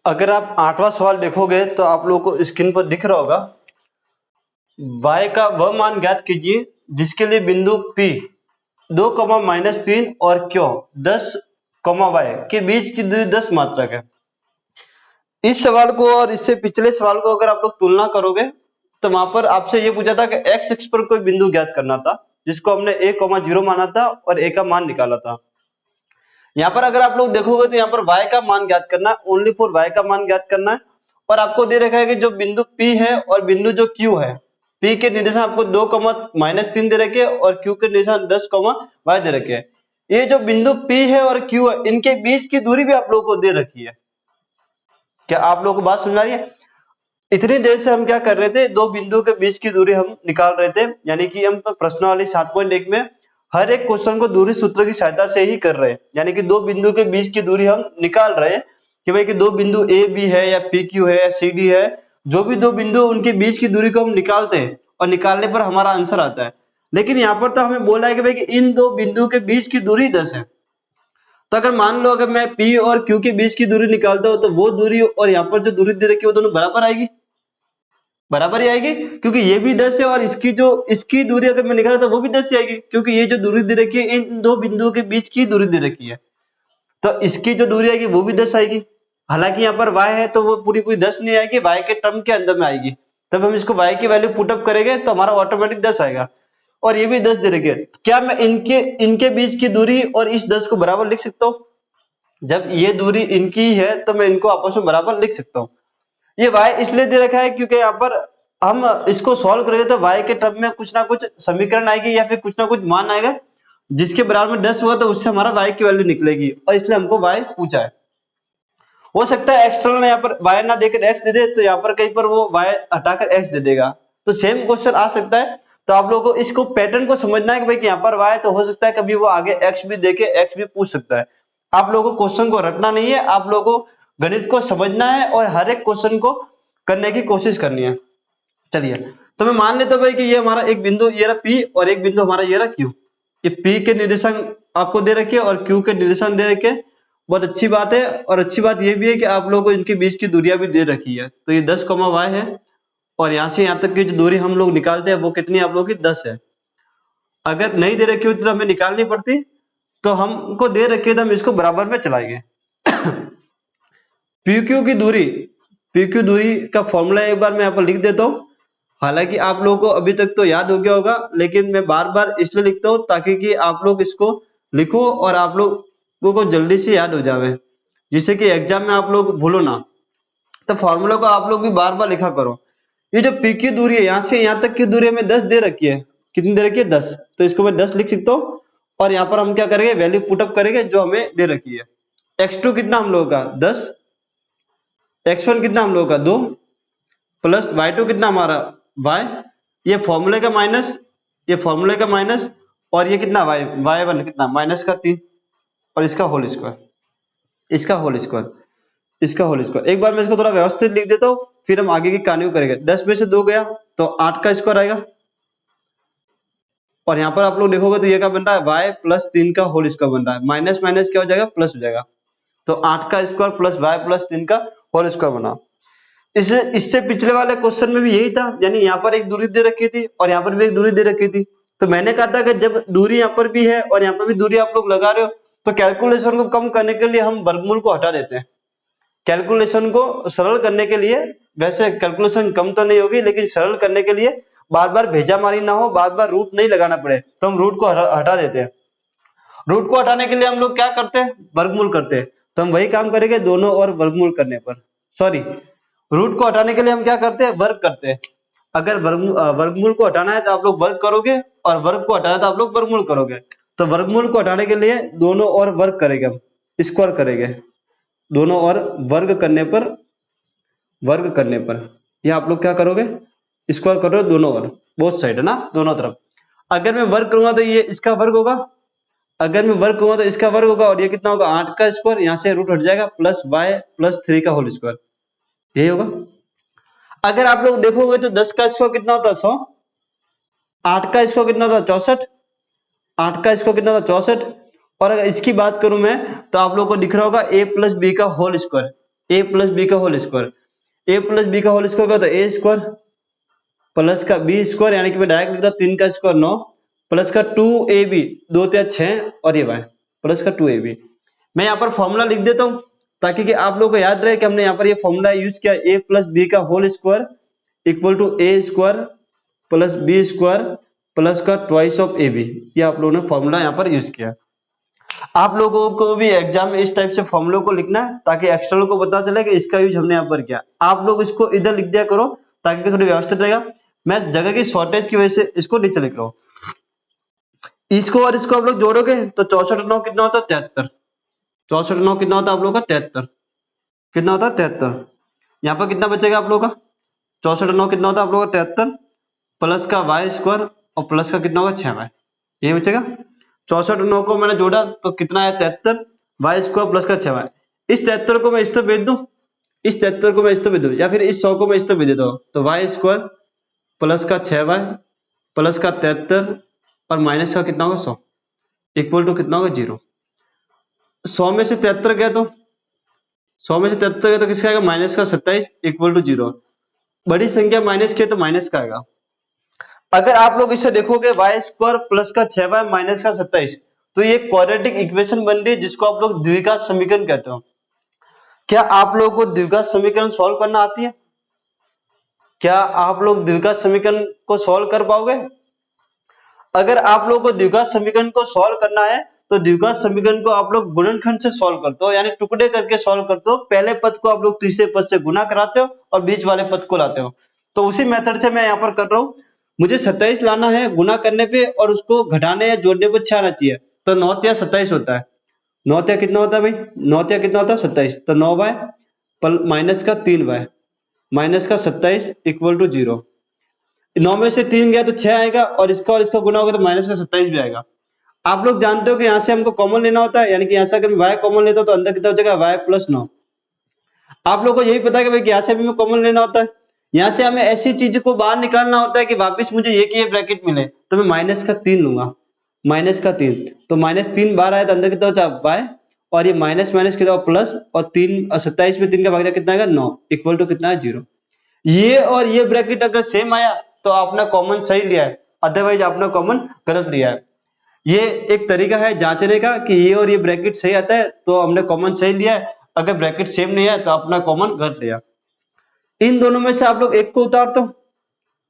अगर आप 8वां सवाल देखोगे तो आप लोगों को स्क्रीन पर दिख रहा होगा, y का वह मान ज्ञात कीजिए जिसके लिए बिंदु P 2, -3 और Q 10, y के बीच की दूरी 10 मात्रक है। इस सवाल को और इससे पिछले सवाल को अगर आप लोग तुलना करोगे तो वहां पर आपसे ये पूछा था कि x अक्ष पर कोई बिंदु ज्ञात करना था जिसको हमने a, 0 माना था और a का मान निकाला था। यहाँ पर अगर आप लोग देखोगे तो यहाँ पर y का मान ज्ञात करना है, ओनली फॉर y का मान ज्ञात करना है। और आपको दे रखा है कि जो बिंदु P है और बिंदु जो Q है, P के निर्देशांक आपको 2, -3 दे रखे हैं और Q के निर्देशांक 10, y दे रखे हैं। ये जो बिंदु P है और Q है, इनके बीच की दूरी भी आप लोगों को दे रखी है। क्या आप लोगों को बात समझ आ रही है? इतनी देर से हम क्या कर रहे थे, दो बिंदुओं के बीच की दूरी हम निकाल रहे थे, यानी कि हम प्रश्नावली 7.1 में हर एक क्वेश्चन को दूरी सूत्र की सहायता से ही कर रहे हैं, यानी कि दो बिंदुओं के बीच की दूरी हम निकाल रहे हैं कि भाई कि दो बिंदु ए बी है या पी क्यू है या सी डी है, जो भी दो बिंदु उनके बीच की दूरी को हम निकालते हैं और निकालने पर हमारा आंसर आता है। लेकिन यहाँ पर तो हमें बोला है कि भाई कि इन दो बिंदुओं के बीच की दूरी 10 है। तो अगर मान लो अगर मैं P और Q के बीच की दूरी निकालता हूं तो वो दूरी और यहाँ पर जो दूरी दे रखी है वो दोनों बराबर आएगी, बराबर ही आएगी, क्योंकि ये भी 10 है और इसकी दूरी अगर मैं निकाला तो वो भी 10 ही आएगी, क्योंकि ये जो दूरी दे रखी है इन दो बिंदुओं के बीच की दूरी दे रखी है, तो इसकी जो दूरी आएगी वो भी 10 आएगी। हालांकि यहाँ पर y है तो वो पूरी 10 नहीं आएगी, y के टर्म के अंदर में आएगी। तब हम इसको y की वैल्यू पुटअप करेंगे तो हमारा ऑटोमेटिक 10 आएगा और ये भी 10 दे रखी है। क्या मैं इनके बीच की दूरी और इस 10 को बराबर लिख सकता हूँ? जब ये दूरी इनकी है तो मैं इनको आपस में बराबर लिख सकता हूँ। ये y इसलिए दे रखा है क्योंकि यहाँ पर हम इसको सॉल्व करेंगे तो y के टर्म में कुछ ना कुछ समीकरण आएगी या फिर कुछ ना कुछ मान आएगा जिसके बराबर में 10 हुआ तो उससे हमारा y की वैल्यू निकलेगी, और इसलिए हमको y पूछा है। हो सकता है एक्सटर्नल यहाँ पर y ना देकर x दे दे, तो यहाँ पर कहीं पर वो y हटाकर x दे देगा, तो सेम क्वेश्चन आ सकता है। तो आप लोगों को इसको पैटर्न को समझना है कि भाई कि यहाँ पर y तो हो सकता है कभी वो आगे x भी देके x भी पूछ सकता है। आप लोगों को क्वेश्चन को रटना नहीं है, आप लोगों को गणित को समझना है और हर एक क्वेश्चन को करने की कोशिश करनी है। चलिए, तो मैं मान लेता हूं भाई कि ये हमारा एक बिंदु ये रहा P और एक बिंदु हमारा ये रहा Q। ये P के निर्देशांक आपको दे रखे और Q के निर्देशांक दे रखे, बहुत अच्छी बात है। और अच्छी बात ये भी है कि आप लोगों को इनके बीच की दूरियां भी दे रखी है। तो ये 10, y है और यहाँ से यहाँ तक की जो दूरी हम लोग निकालते हैं वो कितनी आप लोगों की 10 है। अगर नहीं दे रखी होती तो हमें निकालनी पड़ती, तो हमको दे रखी है तो हम इसको बराबर में चलाएंगे। PQ की दूरी, PQ दूरी का फॉर्मूला एक बार मैं यहाँ पर लिख देता हूँ। हालांकि आप लोगों को अभी तक तो याद हो गया होगा, लेकिन मैं बार बार इसलिए लिखता हूँ ताकि कि आप लोग इसको लिखो और आप लोगों को जल्दी से याद हो जावे, जिससे कि एग्जाम में आप लोग भूलो ना। तो फॉर्मूला को आप लोग भी बार बार लिखा करो। ये जो पी की दूरी है यहाँ से यहाँ तक की दूरी हमें 10 दे रखी है। कितनी दे रखी है? 10। तो इसको मैं 10 लिख सकता हूँ और यहाँ पर हम क्या करेंगे, वैल्यू पुटअप करेंगे जो हमें दे रखी है। x2 कितना हम लोगों का 10, x1 कितना हम लोगों का 2, प्लस y2 कितना हमारा y, ये फॉर्मूले का माइनस, ये फॉर्मूले का माइनस, और ये कितना y1 कितना माइनस का 3, और इसका होल स्क्वायर, इसका होल स्क्वायर, इसका होल स्क्वायर। एक बार मैं इसको थोड़ा व्यवस्थित लिख देता हूँ, फिर हम आगे की कहानी को करेंगे। 10 में से 2 गया तो 8 का स्क्वायर आएगा, और यहाँ पर आप लोग देखोगे तो ये क्या बन रहा है y प्लस 3 का होल स्क्वायर बन रहा है। माइनस माइनस क्या हो जाएगा, प्लस हो जाएगा। तो 8 का स्क्वायर प्लस y प्लस 3 का होल स्क्वायर बना। इससे पिछले वाले क्वेश्चन में भी यही था, यानी यहाँ पर एक दूरी दे रखी थी और यहाँ पर भी एक दूरी दे रखी थी। तो मैंने कहा था कि जब दूरी यहाँ पर भी है और यहाँ पर भी दूरी आप लोग लगा रहे हो, तो कैलकुलेशन को कम करने के लिए हम वर्गमूल को हटा देते हैं। कैलकुलेशन को सरल करने के लिए, वैसे कैलकुलेशन कम तो नहीं होगी लेकिन सरल करने के लिए बार बार भेजामारी ना हो, बार बार रूट नहीं लगाना पड़े, तो हम रूट को हटा देते हैं। रूट को हटाने के लिए हम लोग क्या करते हैं, वर्गमूल करते हैं। तो हम वही काम करेंगे दोनों और वर्गमूल करने पर, सॉरी रूट को हटाने के लिए हम क्या करते हैं, वर्ग करते हैं। अगर वर्गमूल को हटाना है तो आप लोग वर्ग करोगे और वर्ग को हटाना है तो आप लोग वर्गमूल करोगे। तो वर्गमूल को हटाने के लिए दोनों और वर्ग करेंगे, हम स्क्वायर करेंगे। दोनों और वर्ग करने पर ये आप लोग क्या करोगे, स्क्वायर करोगे दोनों और, बोथ साइड है ना, दोनों तरफ। अगर मैं वर्ग करूंगा तो ये इसका वर्ग होगा, अगर मैं वर्ग करूंगा तो इसका वर्ग होगा, और ये कितना होगा 8 का स्क्वायर, यहाँ से रूट हट जाएगा, प्लस y प्लस 3 का होल स्क्वायर, यही होगा। अगर आप लोग देखोगे तो 10 का स्क्वायर कितना होता है 100, 8 का स्क्वायर कितना होता है 64, 8 का स्क्वायर कितना होता है 64। और अगर इसकी बात करूं मैं तो आप लोगों को दिख रहा होगा a प्लस बी का होल स्क्वायर, ए प्लस बी का होल स्क्वायर। ए प्लस बी का होल स्क्वायर क्या होता है, ए स्क्वायर प्लस का बी स्क्वायर, यानी कि मैं डायरेक्ट लिख रहा हूँ 3 का स्क्वायर 9 प्लस का 2ab 2 3 6 और ये वाई प्लस का 2ab। मैं यहाँ पर फॉर्मूला लिख देता हूँ ताकि कि आप लोगों को याद रहे कि हमने यहाँ पर ये फॉर्मूला यूज किया, ए प्लस बी का whole square equal to a square plus b square plus का ट्वाइस ऑफ ए बी। ये आप लोगों ने फॉर्मूला यहाँ पर यूज किया। आप लोगों को भी एग्जाम में इस टाइप से फॉर्मूले को लिखना है ताकि एक्सटर्नल को पता चले कि इसका यूज हमने यहाँ पर किया। आप लोग इसको इधर लिख दिया करो ताकि थोड़ी व्यवस्थित रहेगा। मैं जगह की शॉर्टेज की वजह से इसको नीचे लिख रहा हूँ। इसको और इसको आप लोग जोड़ोगे तो 64 कितना होता है 73। 64 कितना होता है आप लोग का 73, कितना होता है 73। यहाँ पर कितना बचेगा आप लोग का 64 कितना होता है आप लोग का 73 प्लस का वाई स्क्वायर और प्लस का कितना होगा 6y, ये बचेगा। 64 को मैंने जोड़ा तो कितना है 73 वाई स्क्वायर प्लस का 6y। इस 73 को मैं इस तरफ भेज दूं, इस 73 को मैं इस तरफ भेज दूं, या फिर इस 100 को मैं इस तरफ भेज देता हूं तो वाई स्क्वायर प्लस का 6y प्लस का 73 और माइनस का कितना होगा 100 इक्वल टू कितना होगा 0। 100 में से 73 गया तो 100 में से 73 गया तो किसका आएगा माइनस का 27 इक्वल टू 0। बड़ी संख्या माइनस की तो माइनस का आएगा। अगर आप लोग इसे देखोगे वाई स्क्वायर प्लस का 6y माइनस का 27 तो ये क्वाड्रेटिक इक्वेशन बन रही है जिसको आप लोग द्विघात समीकरण कहते हो। क्या आप लोगों को द्विघात समीकरण सॉल्व करना आती है? क्या आप लोग द्विघात समीकरण को सॉल्व कर पाओगे? अगर आप लोगों को द्विघात समीकरण को सॉल्व करना है तो द्विघात समीकरण को आप लोग गुणनखंड से सॉल्व करते हो, यानी टुकड़े करके सॉल्व करते हो। पहले पद को आप लोग तीसरे पद से गुना कराते हो और बीच वाले पद को लाते हो। तो उसी मेथड से मैं यहाँ पर कर रहा हूँ। मुझे 27 लाना है गुना करने पे और उसको घटाने या जोड़ने पे 6 आना चाहिए, तो 9 या 27 होता है। 9 या कितना होता है भाई, 9 या कितना होता है 27, तो 9y माइनस का 3y माइनस का 27 इक्वल टू 0। 9 में से 3 गया तो 6 आएगा और इसका गुना होगा तो माइनस का 27 भी आएगा। आप लोग जानते हो कि यहाँ से हमको कॉमन लेना होता है, यानी कि यहाँ से अगर मैं y कॉमन लेता हूँ तो अंदर कितना हो जाएगा y प्लस 9। आप लोग को यही पता है कि भाई यहाँ से भी हमें कॉमन लेना होता है। यहाँ से हमें ऐसी चीज को बाहर निकालना होता है कि वापस मुझे ये ब्रैकेट मिले, तो मैं माइनस का 3 लूंगा, माइनस का 3, तो माइनस 3 बाहर आया तो अंदर कितना होता है y और ये माइनस माइनस कितना प्लस और 27 में 3 का भाग कितना आएगा 9 इक्वल टू कितना है 0। ये और ये ब्रैकेट अगर सेम आया तो आपने कॉमन सही लिया है, अदरवाइज आपने कॉमन गलत लिया है। ये एक तरीका है जांचने का कि ये और ये ब्रैकेट सही आता है तो हमने कॉमन सही लिया है, अगर ब्रैकेट सेम नहीं है तो आपने कॉमन गलत लिया। इन दोनों में से आप लोग एक को उतारते हो,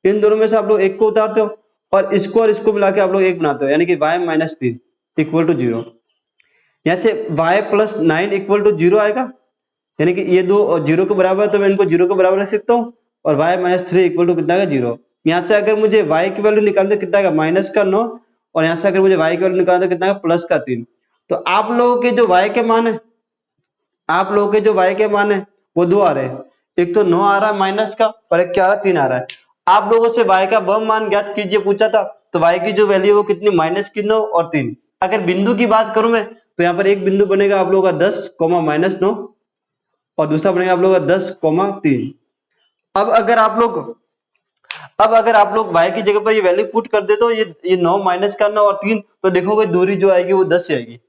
इन दोनों में से आप लोग एक को उतारते हो और इसको मिला के आप लोग एक बनाते हो, यानी कि y माइनस 3 इक्वल टू 0। यहाँ से y प्लस 9 इक्वल टू 0 आएगा, यानी कि ये दो 0 के बराबर है तो मैं इनको 0 के बराबर रख सकता हूँ और y माइनस 3 इक्वल टू कितना आएगा 0। यहाँ से अगर मुझे y की वैल्यू निकालना कितना आएगा माइनस का 9 और यहाँ से अगर मुझे y की वैल्यू निकालना कितना आएगा प्लस का 3। तो आप लोगों के जो y के मान है, आप लोगों के जो y के मान है वो दो आ रहे हैं, एक तो 9 आ रहा है माइनस का और एक क्या आ रहा है 3 आ रहा है। आप लोगों से y का वह मान ज्ञात कीजिए पूछा था, तो y की जो वैल्यू है वो कितनी माइनस की 9 और 3। अगर बिंदु की बात करूं मैं तो यहाँ पर एक बिंदु बनेगा आप लोगों का 10 माइनस 9 और दूसरा बनेगा आप लोगों का 10 3। अब अगर आप लोग y की जगह पर ये वैल्यू पुट कर दे तो ये 9 माइनस का 9 और 3, तो देखोगे दूरी जो आएगी वो 10 आएगी।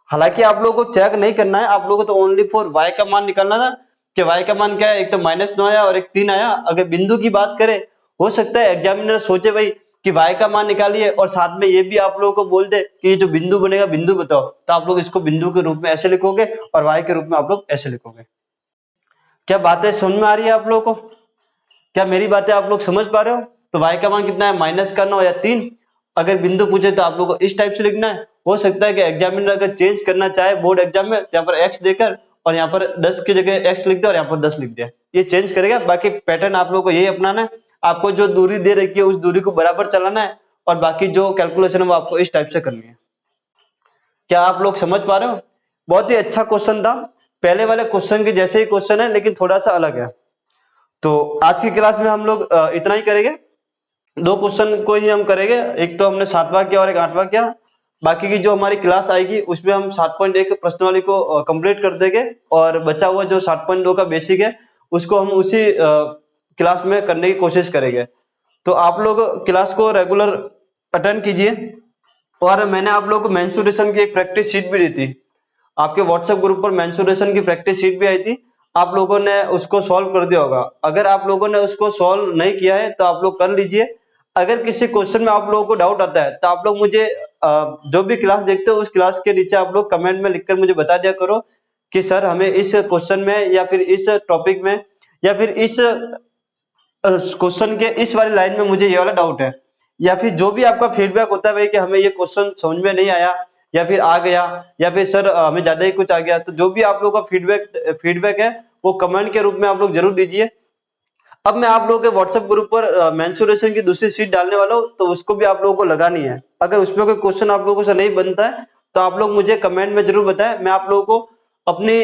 हालांकि आप लोगों को चेक नहीं करना है, आप लोगों को तो ओनली फॉर y का मान निकालना था कि y का मान क्या है, एक तो माइनस 9 आया और एक 3 आया। अगर बिंदु की बात करें हो सकता है एग्जामिनर सोचे भाई कि y का मान निकालिए और साथ में ये भी आप लोगों को बोल दे कि ये जो बिंदु बनेगा बिंदु बताओ, तो आप लोग इसको बिंदु के रूप में ऐसे लिखोगे और y के रूप में आप लोग ऐसे लिखोगे। क्या बातें समझ में आ रही है आप लोगों को? क्या मेरी बातें आप लोग समझ पा रहे हो? तो y का मान कितना है माइनस का 9 या 3। अगर बिंदु पूछे तो आप लोगों को इस टाइप से लिखना है। हो सकता है कि एग्जामिनर अगर चेंज करना चाहे बोर्ड एग्जाम में तो यहाँ पर x देकर और यहाँ पर 10 की जगह x लिख दे और यहाँ पर 10 लिख दिया, ये चेंज करेगा। बाकी पैटर्न आप लोगों को यही अपनाना है, आपको जो दूरी दे रखी है उस दूरी को बराबर चलाना है और बाकी जो कैलकुलेशन है वो आपको इस टाइप से करनी है। क्या आप लोग समझ पा रहे हो? बहुत ही अच्छा क्वेश्चन था, पहले वाले क्वेश्चन के जैसे ही क्वेश्चन है लेकिन थोड़ा सा अलग है। तो आज की क्लास में हम लोग इतना ही करेंगे, 2 क्वेश्चन को ही हम करेंगे, एक तो हमने 7वां किया और एक 8वां किया। बाकी की जो हमारी क्लास आएगी उसमें हम 7.1 प्रश्नावली को कंप्लीट कर देंगे और बचा हुआ जो 7.2 का बेसिक है उसको हम उसी क्लास में करने की कोशिश करेंगे। तो आप लोग क्लास को रेगुलर अटेंड कीजिए। और मैंने आप लोगों को मेंसुरेशन की एक प्रैक्टिस शीट भी दी थी, आपके व्हाट्सएप ग्रुप पर मेंसुरेशन की प्रैक्टिस शीट भी आई थी। आप लोगों ने उसको सॉल्व कर दिया होगा। अगर आप लोगों ने उसको सॉल्व नहीं किया है तो आप लोग कर लीजिए। अगर किसी क्वेश्चन में आप लोगों को डाउट आता है तो आप लोग मुझे जो भी क्लास देखते हो उस क्लास के नीचे आप लोग कमेंट में लिखकर मुझे बता दिया करो कि सर हमें इस क्वेश्चन में या फिर इस टॉपिक में या फिर इस क्वेश्चन के इस वाली लाइन में मुझे ये वाला डाउट है, या फिर जो भी आपका फीडबैक होता है भाई कि हमें ये क्वेश्चन समझ में नहीं आया या फिर आ गया या फिर सर हमें ज्यादा ही कुछ आ गया, तो जो भी आप लोगों का फीडबैक है वो कमेंट के रूप में आप लोग जरूर दीजिए। अब मैं आप लोगों के व्हाट्सएप ग्रुप पर मेंसुरेशन की दूसरी शीट डालने वाला हूँ, तो उसको भी आप लोगों को लगानी है। अगर उसमें कोई क्वेश्चन आप लोगों से नहीं बनता है तो आप लोग मुझे कमेंट में जरूर बताएं, मैं आप लोगों को अपनी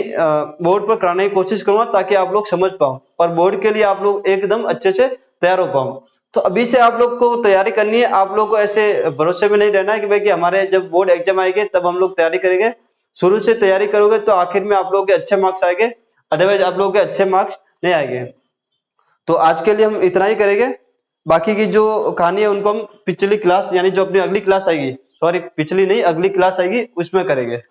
बोर्ड पर कराने की कोशिश करूंगा ताकि आप लोग समझ पाओ और बोर्ड के लिए आप लोग एकदम अच्छे से तैयार हो पाओ। तो अभी से आप लोग को तैयारी करनी है, आप लोग को ऐसे भरोसे में नहीं रहना है कि भाई कि हमारे जब बोर्ड एग्जाम आएंगे तब हम लोग तैयारी करेंगे। शुरू से तैयारी करोगे तो आखिर में आप लोगों के अच्छे मार्क्स आएंगे, अदरवाइज आप लोगों के अच्छे मार्क्स नहीं आएंगे। तो आज के लिए हम इतना ही करेंगे, बाकी की जो कहानी है उनको हम पिछली क्लास यानी जो अपनी अगली क्लास आएगी, सॉरी पिछली नहीं अगली क्लास आएगी उसमें करेंगे।